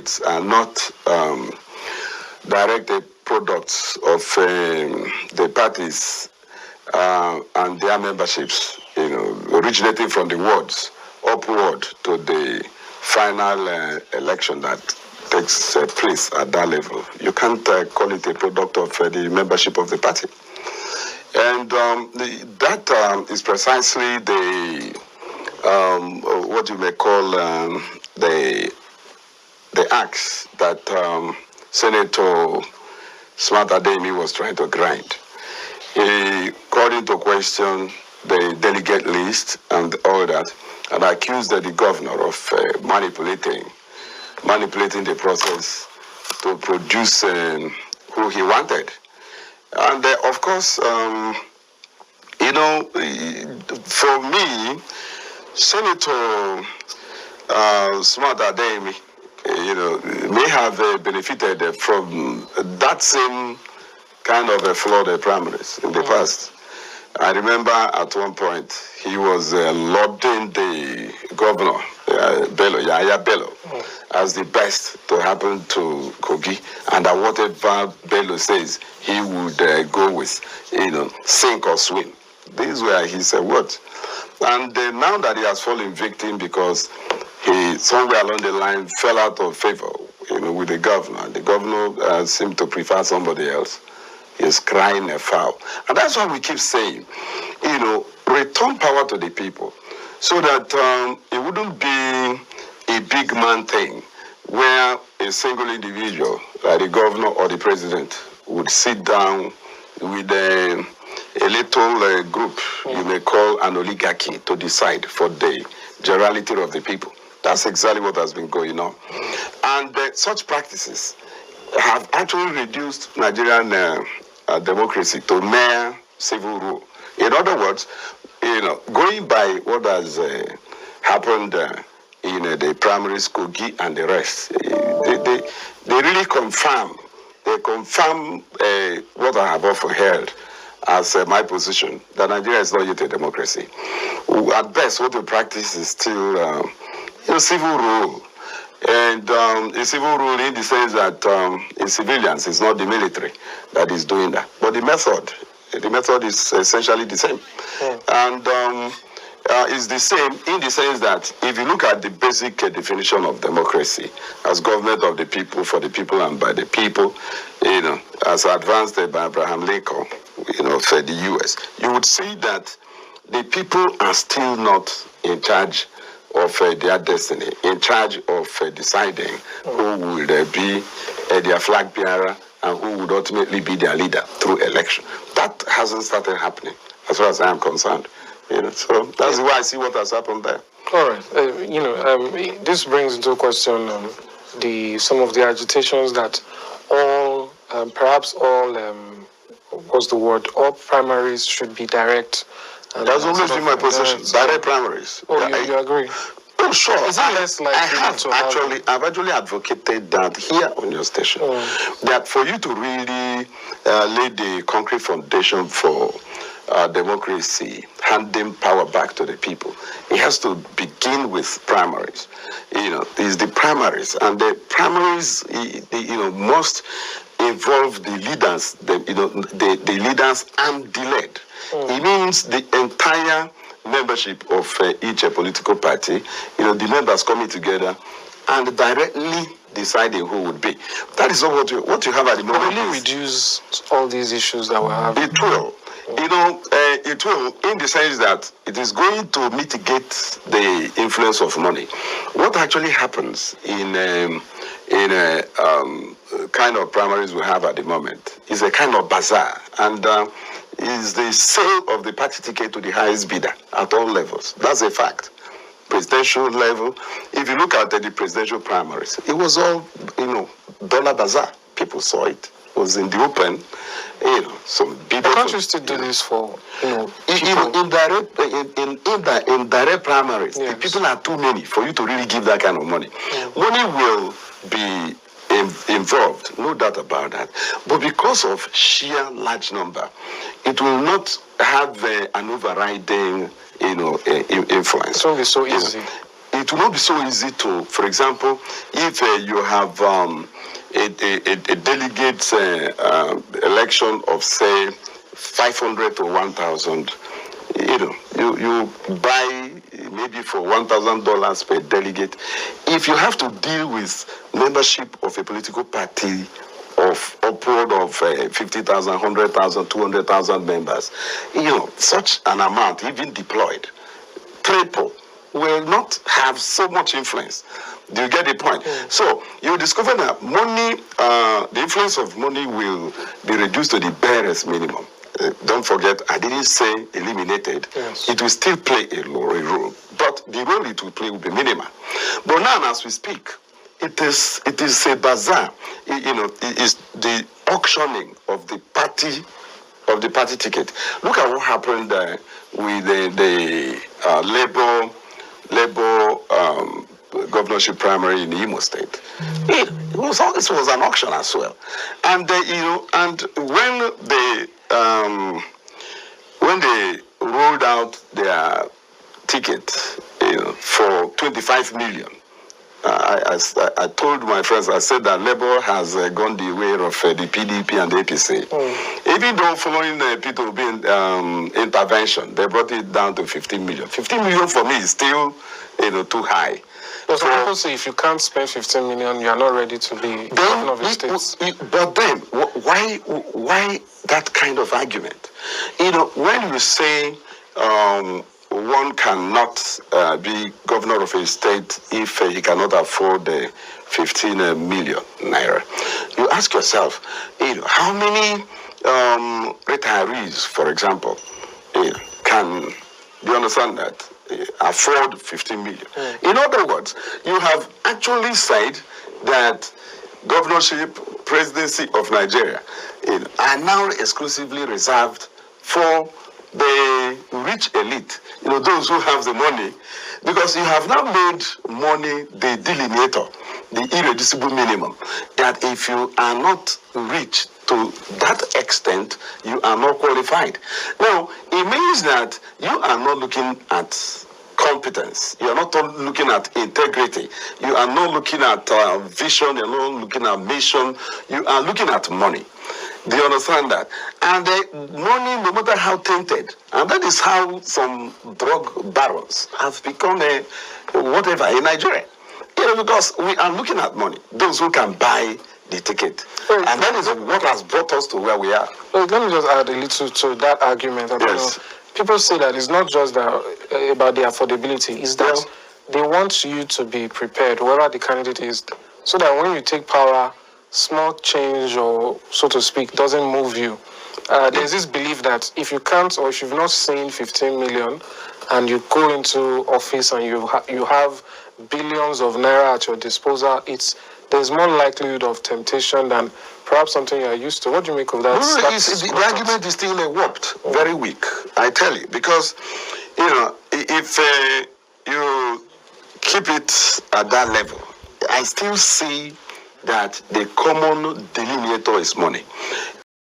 candidates are not directed products of the parties and their memberships, originating from the wards upward to the final election that takes place at that level. You can't call it a product of the membership of the party. And that is precisely the what you may call the axe that Senator Smart Ademi was trying to grind. He called into question the delegate list and all that, and accused the governor of manipulating the process to produce who he wanted. And of course, for me, Senator Smart Ademi, may have benefited from that same kind of a flawed primaries in the past. I remember at one point he was lauding the governor, Yaya Bello, as the best to happen to Kogi, and that whatever Bello says, he would go with, sink or swim. These were his words. And now that he has fallen victim because he somewhere along the line fell out of favor, with the governor, and the governor seemed to prefer somebody else, is crying a foul. And that's why we keep saying, return power to the people, so that it wouldn't be a big man thing where a single individual, like the governor or the president, would sit down with a little group you may call an oligarchy to decide for the generality of the people. That's exactly what has been going on. And such practices have actually reduced Nigerian democracy to mere civil rule. In other words, going by what has happened in the primary school and the rest, they really confirm. They confirm what I have often held as my position, that Nigeria is not yet a democracy. At best, what we practice is still civil rule. And a civil rule in the sense that in civilians, it's not the military that is doing that. But the method is essentially the same. And it's the same in the sense that if you look at the basic definition of democracy as government of the people, for the people, and by the people, as advanced by Abraham Lincoln, for the U.S., you would see that the people are still not in charge of their destiny, in charge of deciding who would be their flag bearer and who would ultimately be their leader through election. That hasn't started happening, as far as I am concerned. So that's why I see what has happened there. All right. This brings into question some of the agitations that all primaries should be direct. That's always been my position. Direct primaries. Oh, you agree? Oh, sure. Is it less likely I've actually advocated that here on your station. That for you to really lay the concrete foundation for democracy, handing power back to the people, it has to begin with primaries. It's the primaries, and the primaries, must involve the leaders, the leaders and the led. It means the entire membership of each political party, the members coming together and directly deciding who would be. That is not what you have at the moment. Will it reduce all these issues that we have? It will. It will, in the sense that it is going to mitigate the influence of money. What actually happens in a kind of primaries we have at the moment is a kind of bazaar, and is the sale of the party ticket to the highest bidder at all levels. That's a fact. Presidential level, if you look at the presidential primaries, it was all, dollar bazaar. People saw it. It was in the open, some big. The country still do this for, in direct primaries. Yes. The people are too many for you to really give that kind of money. Money will be involved, no doubt about that. But because of sheer large number, it will not have an overriding, influence. It's only so easy. it will not be so easy to, for example, if you have a delegate election of, say, 500 or 1,000, you buy maybe for $1,000 per delegate. If you have to deal with membership of a political party of upward of 50,000, 100,000, 200,000 members, such an amount, even deployed, triple, will not have so much influence. Do you get the point? So you discover that money, the influence of money will be reduced to the barest minimum. Don't forget, I didn't say eliminated. Yes. It will still play a role, but the role it will play will be minimal. But now, as we speak, it is a bazaar. It is the auctioning of the party ticket. Look at what happened with the Labour governorship primary in Imo State. It was an auction as well, and and when they rolled out their ticket, for 25 million. I told my friends, I said that Labour has gone the way of the PDP and the APC. Even though following the P2B intervention, they brought it down to 15 million. 15 million for me is still, too high. But some people say if you can't spend 15 million, you are not ready to be governor of a state. But then, why that kind of argument? When you say one cannot be governor of a state if he cannot afford the 15 million naira, you ask yourself, how many retirees, for example, can, do you understand that, afford 15 million? In other words, you have actually said that governorship, presidency of Nigeria are now exclusively reserved for the rich elite, those who have the money, because you have now made money the delineator, the irreducible minimum, that if you are not rich to that extent, you are not qualified. Now, it means that you are not looking at competence, you are not looking at integrity, you are not looking at vision, you are not looking at mission, you are looking at money. Do you understand that? And the money, no matter how tainted, and that is how some drug barons have become whatever in Nigeria. Because we are looking at money, those who can buy the ticket. And that is what has brought us to where we are. Well, let me just add a little to that argument. Yes. People say that it's not just about the affordability, it's that they want you to be prepared, whoever the candidate is, so that when you take power, small change, or so to speak, doesn't move you. There's this belief that if you can't, or if you've not seen 15 million and you go into office and you have billions of naira at your disposal, there's more likelihood of temptation than perhaps something you're used to. What do you make of that? The argument is still warped, very weak, I tell you, because if you keep it at that level, I still see that the common delineator is money.